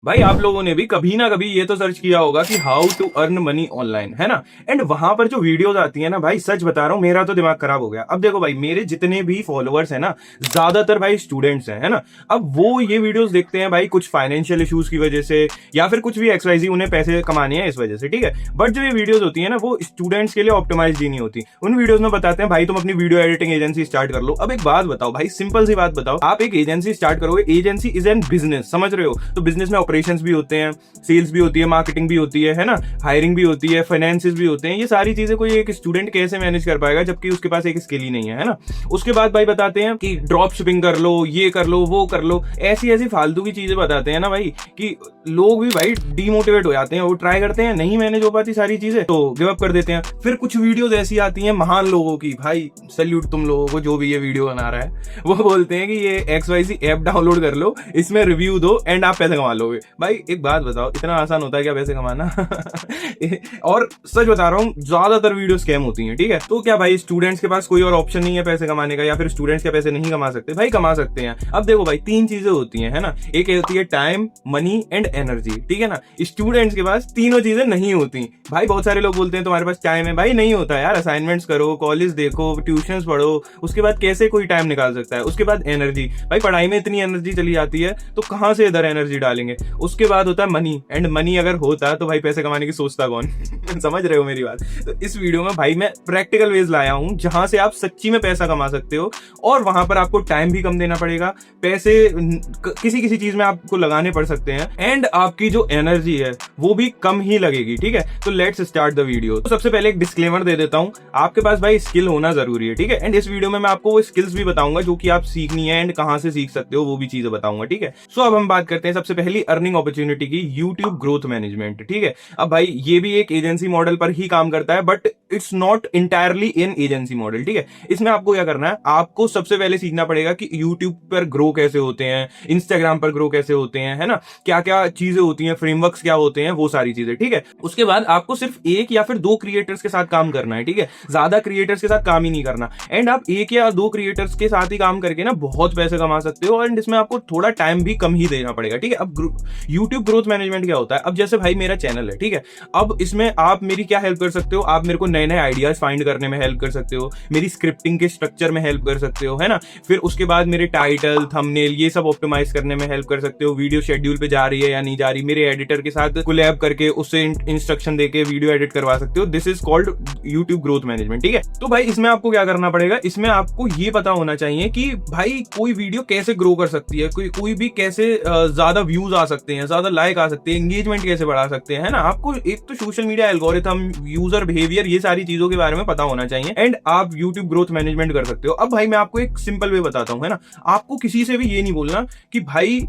भाई आप लोगों ने भी कभी ना कभी ये तो सर्च किया होगा कि how to earn money online, है ना। एंड वहां पर जो वीडियोस आती है ना भाई, सच बता रहा हूं, मेरा तो दिमाग खराब हो गया। अब देखो भाई, मेरे जितने भी फॉलोअर्स हैं ना, ज्यादातर भाई स्टूडेंट्स हैं, है ना। अब वो ये वीडियोस देखते हैं भाई कुछ फाइनेंशियल इश्यूज की वजह से, या फिर कुछ भी एक्सवाइजी, उन्हें पैसे कमाने हैं इस वजह से, ठीक है। बट जो ये वीडियोस होती है ना, वो स्टूडेंट्स के लिए ऑप्टिमाइज ही नहीं होती। उन वीडियोस में बताते हैं भाई तुम अपनी वीडियो एडिटिंग एजेंसी स्टार्ट कर लो। अब एक बात बताओ भाई, सिंपल सी बात बताओ, आप एक एजेंसी स्टार्ट करोगे, एजेंसी इज एन बिजनेस, समझ रहे हो। तो बिजनेस में ऑपरेशन भी होते हैं, सेल्स भी होती है, मार्केटिंग भी होती है ना, हायरिंग भी होती है, फाइनेंसेस भी होते हैं। ये सारी चीजें कोई एक स्टूडेंट कैसे मैनेज कर पाएगा जबकि उसके पास एक स्किल ही नहीं है ना। उसके बाद भाई बताते हैं कि ड्रॉप शिपिंग कर लो, ये कर लो, वो कर लो, ऐसी ऐसी फालतू की चीजें बताते हैं ना भाई कि लोग भी भाई डीमोटिवेट हो जाते हैं। वो ट्राई करते हैं, नहीं मैनेज हो पाती सारी चीजें तो गिव अप कर देते हैं। फिर कुछ वीडियोस ऐसी आती हैं महान लोगों की, भाई सैल्यूट तुम लोगों को जो भी ये वीडियो बना रहा है। वो बोलते हैं कि ये XYZ ऐप डाउनलोड कर लो, इसमें रिव्यू दो एंड आप पैसे कमा लोगे। भाई एक बात बताओ, इतना आसान होता है क्या पैसे कमाना? और सच बता रहा हूँ, ज्यादातर वीडियो स्कैम होती हैं, ठीक है। तो क्या भाई स्टूडेंट्स के पास कोई और ऑप्शन नहीं है पैसे कमाने का, या फिर स्टूडेंट्स क्या पैसे नहीं कमा सकते? भाई कमा सकते हैं। अब देखो भाई, तीन चीजें होती हैं, है ना। एक होती है टाइम, मनी एंड एनर्जी, ठीक है ना। स्टूडेंट्स के पास तीनों चीजें नहीं होती। भाई बहुत सारे लोग बोलते हैं तुम्हारे पास टाइम है, भाई नहीं होता यार। असाइनमेंट्स करो, कॉलेज देखो, ट्यूशंस पढ़ो, उसके बाद कैसे कोई टाइम निकाल सकता है। उसके बाद एनर्जी, भाई पढ़ाई में इतनी एनर्जी चली जाती है तो कहां से इधर एनर्जी डालेंगे। उसके बाद होता है मनी, एंड मनी अगर होता तो भाई पैसे कमाने की सोचता कौन? समझ रहे हो मेरी बात। तो इस वीडियो में भाई मैं प्रैक्टिकल वेज लाया हूं जहां से आप सच्ची में पैसा कमा सकते हो, और वहां पर आपको टाइम भी कम देना पड़ेगा, पैसे किसी किसी चीज में आपको लगाने पड़ सकते हैं, एंड आपकी जो एनर्जी है वो भी कम ही लगेगी, ठीक है। तो लेट्स स्टार्ट द वीडियो। तो सबसे पहले एक डिस्क्लेमर दे देता हूं, आपके पास भाई स्किल होना जरूरी है, ठीक है। एंड इस वीडियो में मैं आपको वो स्किल्स भी बताऊंगा जो कि आप सीखनी है, एंड कहां से सीख सकते हो वो भी चीजें बताऊंगा, ठीक है। सो अब हम बात करते हैं सबसे पहली अर्निंग अपॉर्चुनिटी की, यूट्यूब ग्रोथ मैनेजमेंट, ठीक है। अब भाई ये भी एक एजेंसी मॉडल पर ही काम करता है, but it's not entirely in agency model, ठीक है। इसमें आपको क्या करना है, आपको सबसे पहले सीखना पड़ेगा कि यूट्यूब पर ग्रो कैसे होते हैं, इंस्टाग्राम पर ग्रो कैसे होते हैं, है ना, क्या क्या चीजें होती हैं, फ्रेमवर्क्स क्या होते हैं, वो सारी चीजें, ठीक है। उसके बाद आपको सिर्फ एक या फिर दो क्रिएटर्स के साथ काम करना है, ठीक है। ज्यादा क्रिएटर्स के साथ काम ही नहीं करना। एंड आप एक या दो क्रिएटर्स के साथ ही काम करके ना बहुत पैसे कमा सकते हो, एंड इसमें आपको थोड़ा टाइम भी कम ही देना पड़ेगा, ठीक है। अब यूट्यूब ग्रोथ मैनेजमेंट क्या होता है? अब जैसे भाई मेरा चैनल है, ठीक है। अब इसमें आप मेरी क्या हेल्प कर सकते हो? आप मेरे को नए नए आइडियाज फाइंड करने में हेल्प कर सकते हो, मेरी स्क्रिप्टिंग के स्ट्रक्चर में हेल्प कर सकते हो, है ना। फिर उसके बाद मेरे टाइटल, थंबनेल, ये सब ऑप्टिमाइज करने में हेल्प कर सकते हो। वीडियो शेड्यूल पे जा रही है या नहीं जा रही, मेरे एडिटर के साथ कोलैब करके उससे इंस्ट्रक्शन देके वीडियो एडिट करवा सकते हो। This is called YouTube growth management, ठीक है। तो भाई इसमें आपको क्या करना पड़ेगा? इसमें आपको ये पता होना चाहिए कि भाई कोई वीडियो कैसे ग्रो कर सकती है, कोई भी कैसे ज्यादा व्यूज आ सकते हैं, ज्यादा लाइक आ सकते हैं, एंगेजमेंट कैसे बढ़ा सकते हैं, है ना। आपको एक तो social media algorithm, user behaviour, ये सारी चीजों के बारे में पता होना चाहिए, एंड आप यूट्यूब ग्रोथ मैनेजमेंट कर सकते हो। अब भाई मैं आपको एक सिंपल वे बताता हूं, है ना। आपको किसी से भी ये नहीं बोलना कि भाई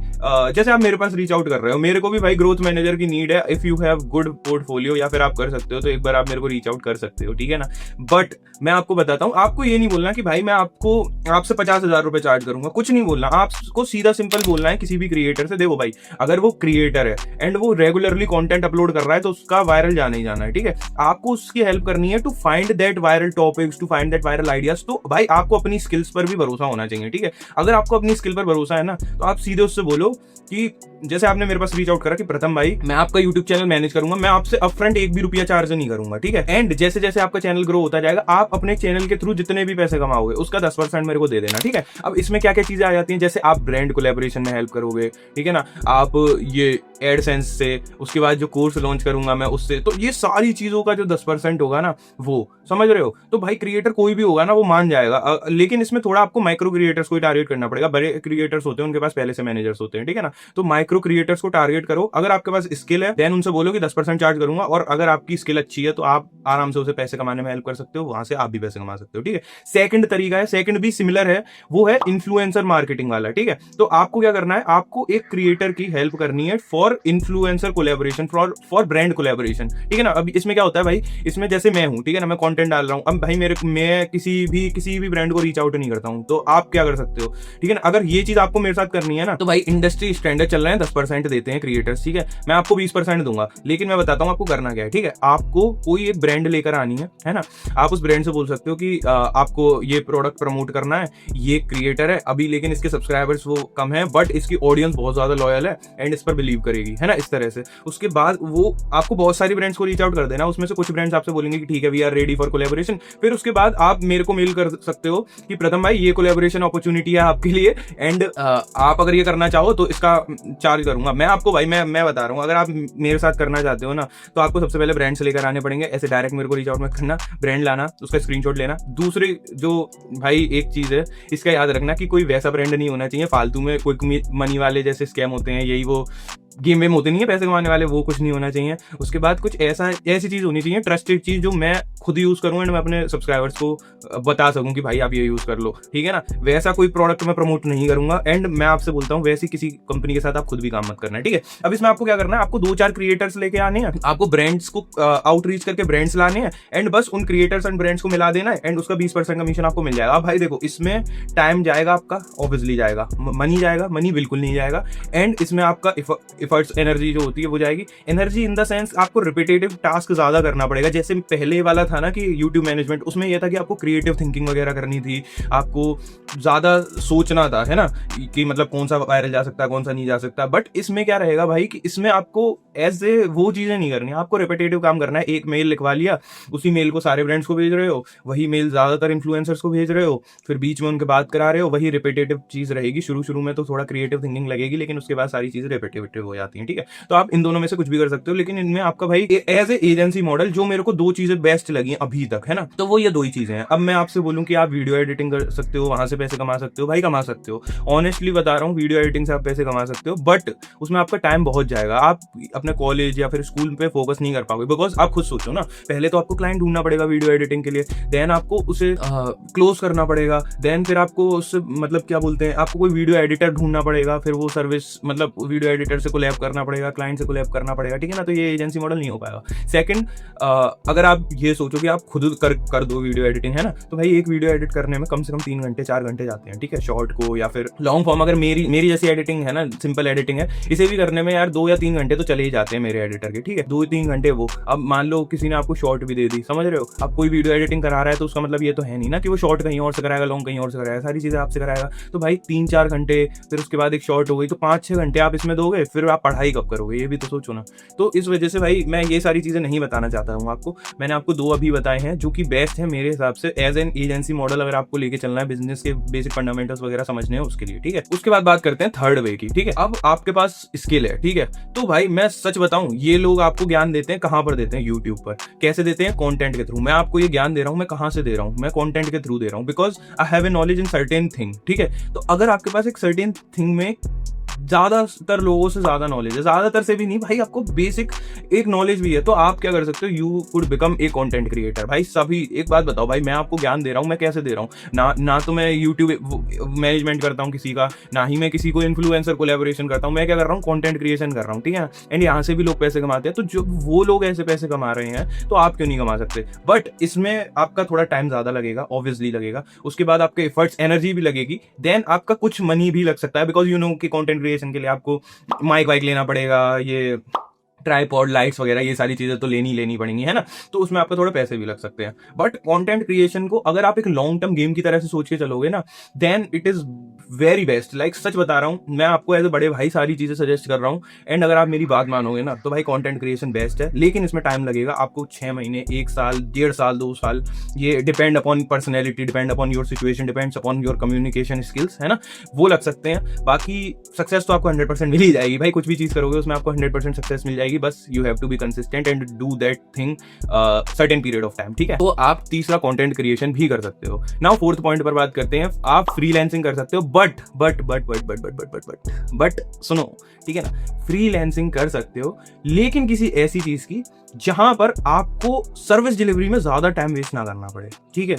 जैसे आप मेरे पास रीच आउट कर रहे हो, मेरे को भी भाई ग्रोथ मैनेजर की नीड है। If you have good portfolio, या फिर आप कर सकते हो तो एक बार आप मेरे को रीच आउट कर सकते हो, ठीक है ना। बट मैं आपको बताता हूं, आपको ये नहीं बोलना कि भाई मैं आपसे 50,000 रुपए चार्ज करूंगा, कुछ नहीं बोलना। आपको सीधा सिंपल बोलना है किसी भी क्रिएटर से, देखो भाई अगर वो क्रिएटर है एंड वो रेगुलरली कंटेंट अपलोड कर रहा है तो उसका वायरल जाना ही जाना है, ठीक है। आपको उसकी हेल्प करनी है to find that viral topics, to find that viral ideas. तो भाई आपको अपनी स्किल्स पर भी भरोसा होना चाहिए, ठीक है। अगर आपको अपनी स्किल पर भरोसा है ना, तो आप सीधे उससे बोलो कि जैसे आपने मेरे पास रीच आउट करा कि प्रथम भाई मैं आपका यूट्यूब चैनल मैनेज करूंगा, मैं आपसे अपफ्रंट एक भी रुपया चार्ज नहीं करूंगा, ठीक है। एंड जैसे जैसे आपका चैनल ग्रो होता जाएगा, आप अपने चैनल के थ्रू जितने भी पैसे कमाओगे उसका 10% मेरे को दे देना, ठीक है। अब इसमें क्या क्या चीजें आ जाती हैं, जैसे आप ब्रांड कोलैबोरेशन में हेल्प करोगे, ठीक है ना, आप ये एडसेंस से, उसके बाद जो कोर्स लॉन्च करूंगा मैं उससे, तो ये सारी चीजों का जो 10% होगा ना, वो समझ रहे हो। तो भाई क्रिएटर कोई भी होगा ना वो मान जाएगा, लेकिन इसमें थोड़ा आपको माइक्रो क्रिएटर्स को टारगेट करना पड़ेगा। बड़े क्रिएटर्स होते हैं उनके पास पहले से मैनेजर्स होते हैं, ठीक है ना। तो माइक्रो क्रिएटर्स को टारगेट करो। अगर आपके पास स्किल है देन उनसे बोलो कि 10% चार्ज करूंगा, और अगर आपकी स्किल अच्छी है तो आप आराम से उसे पैसे कमाने में हेल्प कर सकते हो, वहां से आप भी पैसे कमा सकते हो, ठीक है। सेकंड तरीका है, सेकंड भी सिमिलर है, वो है इन्फ्लुएंसर मार्केटिंग वाला, ठीक है। तो आपको क्या करना है, आपको एक क्रिएटर की हेल्प करनी है for influencer collaboration, for brand collaboration, ठीक है ना। अब इसमें क्या होता है भाई, इसमें जैसे मैं हूं, ठीक है ना, मैं कंटेंट डाल रहा हूं। अब भाई मैं किसी भी ब्रांड को रीच आउट नहीं करता हूं, तो आप क्या कर सकते हो, ठीक है ना। अगर ये चीज आपको मेरे साथ करनी है ना, तो भाई इंडस्ट्री स्टैंडर्ड चल रहे हैं 10% देते हैं क्रिएटर्स, ठीक है, मैं आपको 20% दूंगा, लेकिन मैं बताता हूँ आपको करना क्या है, ठीक है। आपको कोई एक ब्रांड लेकर आनी है ना, आप उस ब्रांड से बोल सकते हो कि आपको ये प्रोडक्ट प्रमोट करना है, ये क्रिएटर है अभी, लेकिन इसके सब्सक्राइबर्स वो कम है, बट इसकी ऑडियंस बहुत ज्यादा लॉयल है एंड इस पर बिलीव करेगी, है ना, इस तरह से। उसके बाद वो आपको बहुत सारी ब्रांड्स को रीच आउट कर देना, उसमें से कुछ ब्रांड्स आपसे बोलेंगे कि ठीक है we are ready for collaboration. फिर उसके बाद आप मेरे को मेल कर सकते हो कि प्रथम भाई ये कोलैबोरेशन अपॉर्चुनिटी है आपके लिए, एंड आप अगर ये करना चाहो तो इसका चार्ज करूंगा मैं आपको। भाई मैं बता रहा हूँ, अगर आप मेरे साथ करना चाहते हो ना, तो आपको सबसे पहले ब्रांड से लेकर आने पड़ेंगे, ऐसे डायरेक्ट मेरे को रीच आउट मत करना, ब्रांड लाना, उसका स्क्रीनशॉट लेना। दूसरी जो भाई एक चीज है, इसका याद रखना कि कोई वैसा ब्रांड नहीं होना चाहिए फालतू में क्विक मनी वाले जैसे स्कैम होते हैं, यही वो गेम वेम होते नहीं है पैसे कमाने वाले, वो कुछ नहीं होना चाहिए। उसके बाद कुछ ऐसी चीज होनी चाहिए, ट्रस्टेड चीज, जो मैं खुद यूज करूँ एंड मैं अपने सब्सक्राइबर्स को बता सकूं कि भाई आप ये यूज कर लो, ठीक है ना। वैसा कोई प्रोडक्ट मैं प्रमोट नहीं करूंगा, एंड मैं आपसे बोलता हूँ वैसी किसी कंपनी के साथ आप खुद भी काम मत करना, ठीक है। अब इसमें आपको क्या करना है, आपको 2-4 क्रिएटर्स लेके आने हैं, आपको ब्रांड्स को आउटरीच करके ब्रांड्स लाने हैं, एंड बस उन क्रिएटर्स एंड ब्रांड्स को मिला देना है, एंड उसका 20% कमीशन आपको मिल जाएगा। अब भाई देखो, इसमें टाइम जाएगा आपका, ऑब्वियसली जाएगा, मनी जाएगा, मनी बिल्कुल नहीं जाएगा, एंड इसमें आपका एफर्ट्स, एनर्जी होती है वो जाएगी। एनर्जी इन द सेंस आपको रिपीटेटिव टास्क ज्यादा करना पड़ेगा, जैसे पहले वाला था ना कि यूट्यूब मैनेजमेंट, उसमें यह था कि आपको क्रिएटिव थिंकिंग वगैरह करनी थी, आपको ज्यादा सोचना था, है ना, कि मतलब कौन सा वायरल जा सकता है, कौन सा नहीं जा सकता। बट इसमें क्या रहेगा भाई कि इसमें आपको ऐसे वो चीजें नहीं करनी, आपको रिपीटेटिव काम करना है। एक मेल लिखवा लिया, उसी मेल को सारे ब्रांड्स को भेज रहे हो, वही मेल ज्यादातर इन्फ्लुएंसर्स को भेज रहे हो, फिर बीच में उनके बात करा रहे हो, वही रिपीटेटिव चीज रहेगी। शुरू में तो थोड़ा क्रिएटिव थिंकिंग लगेगी, लेकिन उसके बाद सारी चीजें रिपीटेटिव हो जाती हैं, ठीक है। तो आप इन दोनों में से कुछ भी कर सकते हो, लेकिन इनमें आपका भाई एज ए एजेंसी मॉडल जो मेरे को 2 चीजें बेस्ट लगी अभी तक, है ना, तो वो ये 2 ही चीजें हैं। अब मैं आपसे बोलूं कि आप वीडियो एडिटिंग कर सकते हो, वहां से पैसे कमा सकते हो, भाई कमा सकते हो, ऑनेस्टली बता रहा हूँ, वीडियो एडिटिंग से आप पैसे कमा सकते हो, बट उसमें आपका टाइम बहुत जाएगा, आप अपने कॉलेज या फिर स्कूल पे फोकस नहीं कर पाओगे। बिकॉज आप खुद सोचो ना, पहले तो आपको क्लाइंट ढूंढना पड़ेगा वीडियो एडिटिंग के लिए, देन आपको उसे क्लोज करना पड़ेगा, देन फिर आपको उससे मतलब क्या बोलते हैं, आपको कोई वीडियो एडिटर ढूंढना पड़ेगा, फिर वो सर्विस मतलब वीडियो एडिटर से कोलैब करना पड़ेगा, क्लाइंट से कोलैब करना पड़ेगा, ठीक है ना। तो ये एजेंसी मॉडल नहीं हो पाएगा। सेकंड, अगर आप ये सोचो कि आप खुद कर दो वीडियो एडिटिंग, है ना, तो भाई एक वीडियो एडिट करने में कम से कम 3 घंटे 4 घंटे जाते हैं, ठीक है, शॉर्ट को या फिर लॉन्ग फॉर्म। अगर मेरी जैसी एडिटिंग है ना, सिंपल एडिटिंग है, इसे भी करने में यार 2 या 3 घंटे तो चले ही जाते हैं मेरे एडिटर के, ठीक है, 2-3 घंटे वो। अब मान लो किसी ने आपको शॉर्ट भी दे दी, समझ रहे हो, आप कोई वीडियो एडिटिंग करा रहा है तो उसका मतलब ये तो है नहीं ना कि वो शॉर्ट कहीं और से कराएगा, लॉन्ग कहीं और से कराएगा, सारी चीजें आपसे कराएगा। तो भाई 3-4 घंटे, फिर उसके बाद एक शॉर्ट हो गई, तो 5-6 घंटे आप इसमें दोगे, फिर आप पढ़ाई कब करोगे, ये भी तो सोचो ना। तो इस वजह से भाई मैं ये सारी चीजें नहीं बताना चाहता हूँ आपको, मैंने आपको 2 अभी बताए हैं जो कि बेस्ट है मेरे हिसाब से एज एन एजेंसी मॉडल, अगर आपको लेके चलना है, बिजनेस के बेसिक फंडामेंटल्स वगैरह समझने हैं उसके लिए, ठीक है। उसके बाद बात करते हैं थर्ड वे की, ठीक है। अब आपके पास स्किल है, ठीक है, तो भाई मैं सच बताऊं, ये लोग आपको ज्ञान देते हैं, कहां पर देते हैं, यूट्यूब पर। कैसे देते हैं, कंटेंट के थ्रू। मैं आपको ये ज्ञान दे रहा हूं, मैं कहां से दे रहा हूं, मैं कंटेंट के थ्रू दे रहा हूं, because I have a knowledge in certain thing, ठीक है। तो अगर आपके पास एक सर्टेन थिंग में ज्यादातर लोगों से ज्यादा नॉलेज है, ज्यादातर से भी नहीं भाई, आपको बेसिक एक नॉलेज भी है, तो आप क्या कर सकते हो, you could become a content creator. भाई सभी एक बात बताओ भाई, मैं आपको ज्ञान दे रहा हूँ, मैं कैसे दे रहा हूँ ना तो मैं यूट्यूब मैनेजमेंट करता हूँ किसी का, ना ही मैं किसी को इन्फ्लुएंसर कोलैबोरेशन करता हूँ, मैं क्या कर रहा हूँ, कंटेंट क्रिएशन कर रहा हूँ, ठीक है। एंड यहाँ से भी लोग पैसे कमाते हैं, तो जो वो लोग ऐसे पैसे कमा रहे हैं तो आप क्यों नहीं कमा सकते। बट इसमें आपका थोड़ा टाइम ज्यादा लगेगा, ऑब्वियसली लगेगा, उसके बाद आपके एफर्ट्स, एनर्जी भी लगेगी, देन आपका कुछ मनी भी लग सकता है, बिकॉज यू नो कि कंटेंट क्रिएशन के लिए आपको माइक वाइक लेना पड़ेगा, ये ट्राइपॉड, लाइट्स वगैरह, ये सारी चीजें तो लेनी पड़ेंगी, है ना, तो उसमें आपको थोड़े पैसे भी लग सकते हैं। बट कंटेंट क्रिएशन को अगर आप एक लॉन्ग टर्म गेम की तरह से सोच के चलोगे ना, then it is very best. Like सच बता रहा हूं, मैं आपको एज ए बड़े भाई सारी चीजें सजेस्ट कर रहा हूं, एंड अगर आप मेरी बात मानोगे ना, तो भाई कंटेंट क्रिएशन बेस्ट है, लेकिन इसमें टाइम लगेगा आपको, 6 महीने, 1 साल, 1.5 साल, 2 साल, ये depend upon personality, depend upon your situation, depends upon your communication skills, है ना, वो लग सकते हैं। बाकी सक्सेस तो आपको 100% मिल ही जाएगी भाई, कुछ भी चीज करोगे उसमें आपको 100% सक्सेस मिल जाएगी, बस you have to be consistent and do that thing certain period of time, ठीक है। तो आप तीसरा कंटेंट क्रिएशन भी कर सकते हो। नाउ फोर्थ पॉइंट पर बात करते हैं, आप फ्रीलांसिंग कर सकते हो, बट सुनो, ठीक है ना, फ्रीलांसिंग कर सकते हो, लेकिन किसी ऐसी चीज की जहां पर आपको सर्विस डिलीवरी में ज्यादा टाइम वेस्ट ना करना पड़े, ठीक है।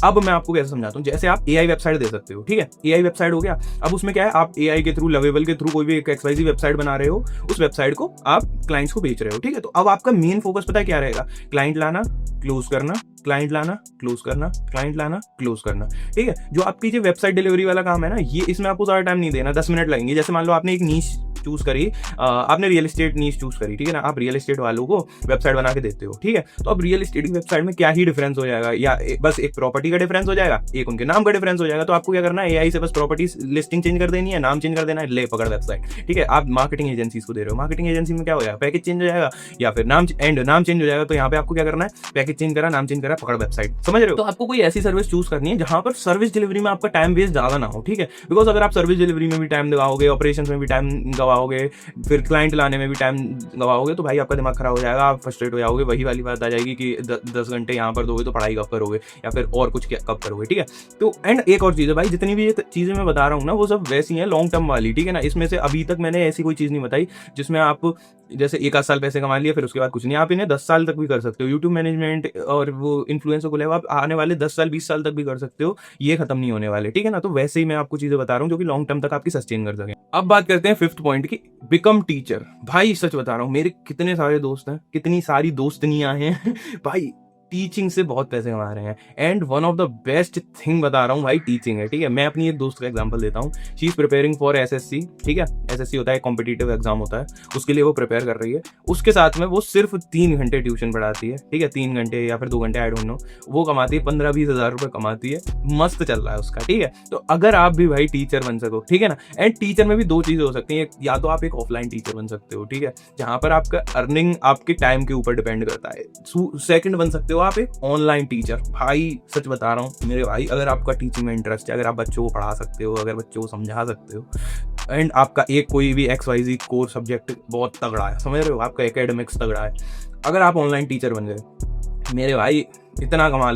अब मैं आपको कैसे समझाता हूं, जैसे आप एआई वेबसाइट दे सकते हो, ठीक है, एआई वेबसाइट हो गया। अब उसमें क्या है, आप एआई के थ्रू, लवेबल के थ्रू कोई भी एक XYZ वेबसाइट बना रहे हो, उस वेबसाइट को आप क्लाइंट्स को बेच रहे हो, ठीक है। तो अब आपका मेन फोकस पता है क्या रहेगा, क्लाइंट लाना, क्लोज करना, क्लाइंट लाना, क्लोज करना, क्लाइंट लाना, क्लोज करना, ठीक है। जो आपकी जो वेबसाइट डिलीवरी वाला काम है ना, ये इसमें आपको ज्यादा टाइम नहीं देना, 10 मिनट लगेंगे। जैसे मान लो आपने एक नीश चूज करी, आपने रियल एस्टेट नीश चूज करी, ठीक है ना, आप रियल एस्टेट वालों को वेबसाइट बना के देते हो, ठीक है। तो अब रियल एस्टेट की वेबसाइट में क्या ही डिफरेंस हो जाएगा, या बस एक प्रॉपर्टी का डिफरेंस हो जाएगा, एक उनके नाम का डिफरेंस हो जाएगा। तो आपको क्या करना है, एआई से बस प्रॉपर्टी लिस्टिंग चेंज कर देनी है, नाम चेंज कर देना है, ले पकड़ वेबसाइट, ठीक है। आप मार्केटिंग एजेंसीज को दे रहे हो, मार्केटिंग एजेंसी में क्या हो जाएगा, पैकेज चेंज हो जाएगा, या फिर नाम चेंज हो जाएगा। तो यहाँ पे आपको क्या करना है, पैकेज चेंज करा, नाम चेंज करा, पकड़ वेबसाइट, समझ रहे हो। तो आपको कोई ऐसी सर्विस चूज करनी है जहां पर सर्विस डिलीवरी में आपका टाइम वेस्ट ज्यादा ना हो, ठीक है। बिकॉज अगर आप सर्विस डिलीवरी में भी टाइम लगाओगे, ऑपरेशन में भी टाइम गवाओगे, फिर क्लाइंट लाने में भी टाइम गवाओगे, तो भाई आपका दिमाग खराब हो जाएगा, आप फ्रस्ट्रेट हो जाओगे। वही वाली बात आ जाएगी कि 10 घंटे यहाँ पर दोगे तो पढ़ाई कब करोगे, या फिर और कुछ कब करोगे, ठीक है। तो एंड एक और चीज़ है भाई, जितनी भी ये चीज़ें मैं बता रहा हूँ ना, वो सब वैसी हैं लॉन्ग टर्म वाली, ठीक है ना। इसमें से अभी तक मैंने ऐसी कोई चीज़ नहीं बताई जिसमें आप जैसे 1 साल पैसे कमा लिए फिर उसके बाद कुछ नहीं। आप इन्हें 10 साल तक भी कर सकते हो, यूट्यूब मैनेजमेंट और वो इन्फ्लुएंसर को ले आप आने वाले 10 साल 20 साल तक भी कर सकते हो, ये खत्म नहीं होने वाले, ठीक है ना। तो वैसे ही मैं आपको चीजें बता रहा हूँ जो कि लॉन्ग टर्म तक आपकी सस्टेन कर सकें। अब बात करते हैं 5th पॉइंट की, बिकम टीचर। भाई सच बता रहा हूँ, मेरे कितने सारे दोस्त हैं, कितनी सारी दोस्तनियां हैं भाई, टीचिंग से बहुत पैसे कमा रहे हैं। And one of the best thing बता रहा हूँ भाई, टीचिंग है, ठीक है। मैं अपनी एक दोस्त का एग्जांपल देता हूँ, she is preparing for SSC, ठीक है। एसएससी होता है, कॉम्पिटिटिव एग्जाम होता है, उसके लिए वो प्रिपेयर कर रही है। उसके साथ में वो सिर्फ 3 घंटे ट्यूशन पढ़ाती है, ठीक है, 3 घंटे या फिर 2 घंटे, आई डोंट नो। वो कमाती है 15-20 हज़ार रुपये कमाती है, मस्त चल रहा है उसका, ठीक है। तो अगर आप भी भाई टीचर बन सको, ठीक है ना। एंड टीचर में भी 2 चीजें हो सकती हैं, या तो आप एक ऑफलाइन टीचर बन सकते हो, ठीक है, जहां पर आपका अर्निंग आपके टाइम के ऊपर डिपेंड करता है। सेकंड बन सकते हो आप एक ऑनलाइन टीचर। भाई सच बता रहा हूँ मेरे भाई, अगर आपका टीचिंग में इंटरेस्ट है, अगर आप बच्चों को पढ़ा सकते हो, अगर बच्चों को समझा सकते हो, एंड आपका एक कोई भी XYZ कोर सब्जेक्ट बहुत तगड़ा है, समझ रहे हो, आपका एकेडमिक्स तगड़ा है, अगर आप ऑनलाइन टीचर बन गए, मेरे भाई इतना कमा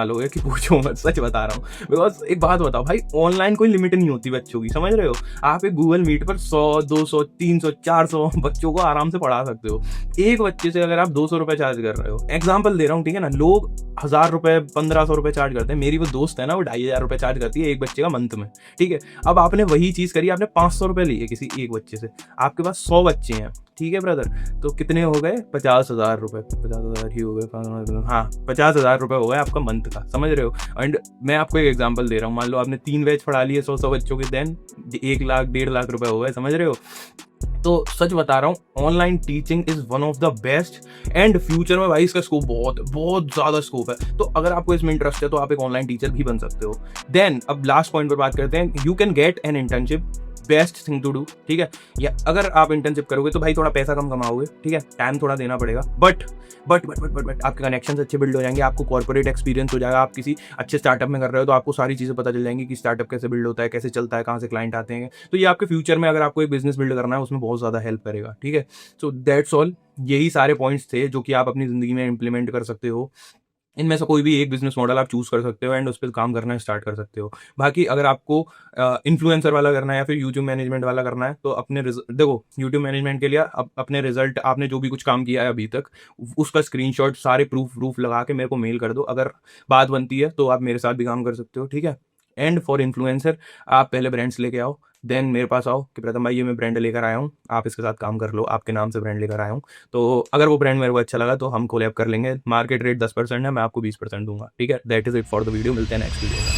लोगे कि पूछो मत, सच बता रहा हूँ। बिकॉज एक बात बताओ भाई, ऑनलाइन कोई लिमिट नहीं होती बच्चों की, समझ रहे हो। आप एक गूगल मीट पर 100, 200, 300, 400 बच्चों को आराम से पढ़ा सकते हो। एक बच्चे से अगर आप 200 रुपये चार्ज कर रहे हो, एग्जाम्पल दे रहा हूँ, ठीक है ना। लोग 1000 रुपये, 1500 रुपये चार्ज करते हैं। मेरी वो दोस्त है ना, वो 2500 रुपये चार्ज करती है एक बच्चे का मंथ में, ठीक है। अब आपने वही चीज़ करी, आपने 500 रुपये लिए किसी एक बच्चे से, आपके पास 100 बच्चे हैं, ठीक है ब्रदर, तो कितने हो गए, 50,000 रुपये, 50,000 ही हो गए, हाँ 50,000 रुपये हो गए आपका मंथ का, समझ रहे हो। एंड मैं आपको एक एग्जांपल दे रहा हूँ, मान लो आपने 3 बैच पढ़ा लिए 100 बच्चों के, देन 1 लाख 1.5 लाख रुपए हो गए, समझ रहे हो। तो सच बता रहा हूँ, online teaching is one of the best, and future में भाई इसका स्कोप बहुत ज़्यादा स्कोप है। तो अगर आपको इसमें इंटरेस्ट है तो आप एक ऑनलाइन टीचर भी बन सकते हो। देन अब लास्ट पॉइंट पर बात करते हैं, you can get an internship, best thing to do, ठीक है। या अगर आप इंटर्नशिप करोगे तो भाई थोड़ा पैसा कम कमाओगे, ठीक है, टाइम थोड़ा देना पड़ेगा, बट आपके कनेक्शंस अच्छे बिल्ड हो जाएंगे, आपको कॉर्पोरेट एक्सपीरियंस हो जाएगा। आप किसी अच्छे स्टार्टअप में कर रहे हो तो आपको सारी चीज़ें पता चल जाएंगी कि स्टार्टअप कैसे बिल्ड होता है, कैसे चलता है, कहाँ से क्लाइंट आते हैं। तो ये आपके फ्यूचर में अगर आपको एक बिजनेस बिल्ड करना है उसमें बहुत ज़्यादा हेल्प करेगा, ठीक है। सो दैट्स ऑल, यही सारे पॉइंट्स थे जो कि आप अपनी ज़िंदगी में इंप्लीमेंट कर सकते हो। इनमें से कोई भी एक बिजनेस मॉडल आप चूज कर सकते हो एंड उस पर काम करना स्टार्ट कर सकते हो। बाकी अगर आपको इन्फ्लुएंसर वाला करना है या फिर यूट्यूब मैनेजमेंट वाला करना है तो अपने देखो, यूट्यूब मैनेजमेंट के लिए अपने रिजल्ट, आपने जो भी कुछ काम किया है अभी तक, उसका स्क्रीनशॉट सारे प्रूफ लगा के मेरे को मेल कर दो। अगर बात बनती है तो आप मेरे साथ भी काम कर सकते हो, ठीक है। एंड फॉर इन्फ्लुएंसर, आप पहले ब्रांड्स लेके आओ, देन मेरे पास आओ कि प्रथम भाई ये मैं ब्रांड लेकर आया हूँ, आप इसके साथ काम कर लो, आपके नाम से ब्रांड लेकर आया हूँ। तो अगर वो ब्रांड मेरे को अच्छा लगा तो हम कोलैब कर लेंगे। मार्केट रेट 10% है, मैं आपको 20% दूंगा, ठीक है। That is it for the video, मिलते हैं नेक्स्ट वीडियो में।